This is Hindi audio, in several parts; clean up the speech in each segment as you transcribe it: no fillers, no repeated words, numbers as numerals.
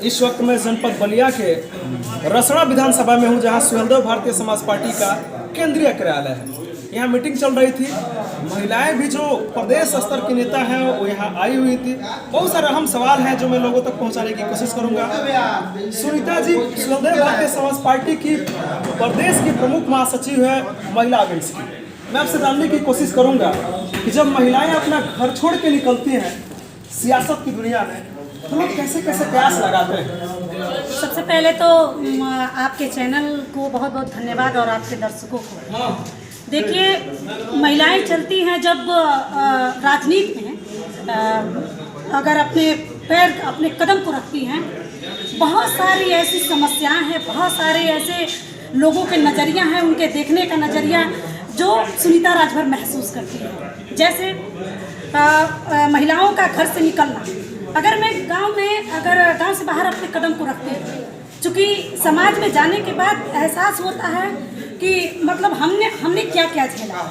इस वक्त मैं जनपद बलिया के रसड़ा विधानसभा में हूं, जहां सुहेलदेव भारतीय समाज पार्टी का केंद्रीय कार्यालय है। यहां मीटिंग चल रही थी। महिलाएं भी जो प्रदेश स्तर की नेता हैं वो यहां आई हुई थी। बहुत सारे अहम सवाल हैं जो मैं लोगों तक पहुंचाने की कोशिश करूंगा। सुनीता जी सुहेलदेव भारतीय समाज पार्टी की प्रदेश की प्रमुख महासचिव है महिला विंग्स की। मैं आपसे जानने की कोशिश करूंगा कि जब महिलाएं अपना घर छोड़ के निकलती हैं सियासत की दुनिया में, तो लोग कैसे कैसे प्रयास लगाते हैं। सबसे पहले तो आपके चैनल को बहुत बहुत धन्यवाद और आपके दर्शकों को। देखिए, महिलाएं चलती हैं जब राजनीति में अगर अपने कदम को रखती हैं, बहुत सारी ऐसी समस्याएं हैं, बहुत सारे ऐसे लोगों के नज़रिया हैं, उनके देखने का नज़रिया जो सुनीता राजभर महसूस करती है। जैसे महिलाओं का घर से निकलना, अगर मैं गांव से बाहर अपने कदम को रखती हूँ, चूँकि समाज में जाने के बाद एहसास होता है कि मतलब हमने क्या क्या झेला।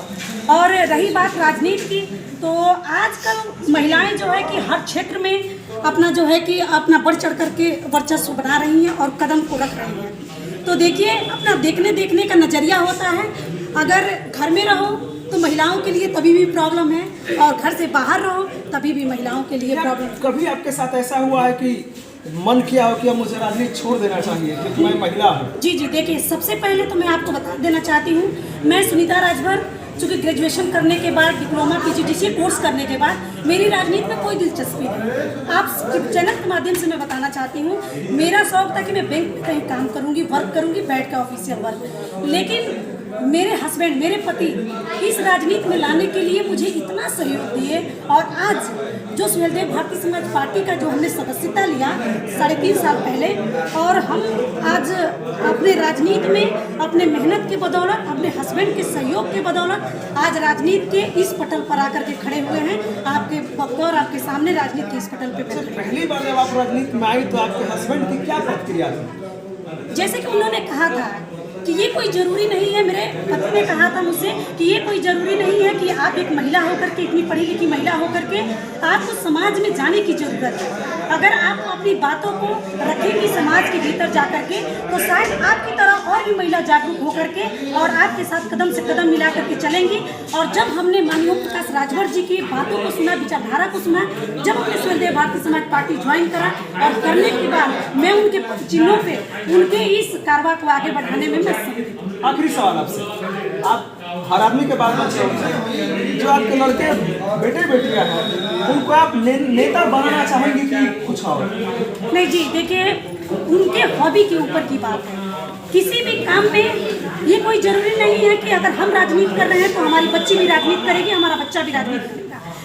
और रही बात राजनीति की, तो आजकल महिलाएं जो है कि हर क्षेत्र में अपना बढ़ चढ़ करके वर्चस्व बना रही हैं और कदम को रख रही हैं। तो देखिए, अपना देखने का नज़रिया होता है। अगर घर में रहो तो महिलाओं के लिए तभी भी प्रॉब्लम है, और घर से बाहर रहो तभी भी महिलाओं के लिए प्रॉब्लम है। कभी आपके साथ ऐसा हुआ है कि मन किया हो कि अब मुझे राजनीति छोड़ देना चाहिए क्योंकि मैं महिला हूँ? जी, देखिए, सबसे पहले तो मैं आपको बता देना चाहती हूँ, मैं सुनीता राजभर चूँकि ग्रेजुएशन करने के बाद, डिप्लोमा PGDCA कोर्स करने के बाद मेरी राजनीति में कोई दिलचस्पी नहीं। आप चैनल के माध्यम से मैं बताना चाहती हूँ, मेरा शौक था कि मैं बैंक में कहीं काम करूँगी, वर्क करूँगी, बैठ के ऑफिशियल वर्क। लेकिन मेरे हस्बैंड, मेरे पति इस राजनीति में लाने के लिए मुझे इतना सहयोग दिए, और आज जो सुहेलदेव भारतीय समाज पार्टी का जो हमने सदस्यता लिया 3.5 साल पहले, और हम आज अपने राजनीति में अपने मेहनत के बदौलत, अपने हस्बैंड के सहयोग के बदौलत आज राजनीति के इस पटल पर आकर के खड़े हुए हैं। आपके वक्त और आपके सामने राजनीति के इस पटल पर पहली बार जब आप राजनीति में आई तो आपके हस्बैंड की क्या प्रतिक्रिया थी? जैसे कि उन्होंने कहा था कि ये कोई ज़रूरी नहीं है, मेरे पति ने कहा था मुझसे कि ये कोई ज़रूरी नहीं है कि आप एक महिला होकर के, इतनी पढ़ी लिखी महिला होकर के आपको समाज में जाने की ज़रूरत है। अगर आप अपनी बातों को रखेंगी समाज के भीतर जा कर के, तो शायद आपकी तरह और भी महिला जागरूक होकर के और आपके साथ कदम से कदम मिला करके चलेंगी। और जब हमने माननीय प्रकाश राजभर जी की बातों को सुना, विचारधारा को सुना, जब हमने सुहेलदेव भारतीय समाज पार्टी ज्वाइन करा, और करने के बाद मैं उनके चिन्हों पे उनके इस कारवा को आगे बढ़ाने में आखिरी सवाल आपसे, आप हर आदमी के बात में जो आपके लड़के बेटे बेटियां हैं उनको आप नेता बनाना चाहेंगे कि कुछ और? नहीं जी, देखिए, उनके हॉबी के ऊपर की बात है। किसी भी काम में ये कोई जरूरी नहीं है कि अगर हम राजनीति कर रहे हैं तो हमारी बच्ची भी राजनीति करेगी, हमारा बच्चा भी राजनीति करेगा।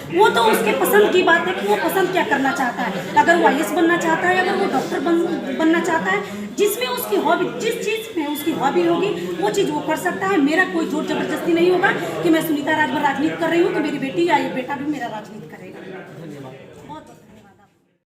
वो तो उसके पसंद की बात है कि वो पसंद क्या करना चाहता है। अगर वो IAS बनना चाहता है, अगर वो डॉक्टर बनना चाहता है, जिसमें उसकी हॉबी, जिस चीज़ में उसकी हॉबी होगी वो चीज़ वो कर सकता है। मेरा कोई जोर जबरदस्ती नहीं होगा कि मैं सुनीता राजभर राजनीति कर रही हूँ तो मेरी बेटी या ये बेटा भी मेरा राजनीति करेगा।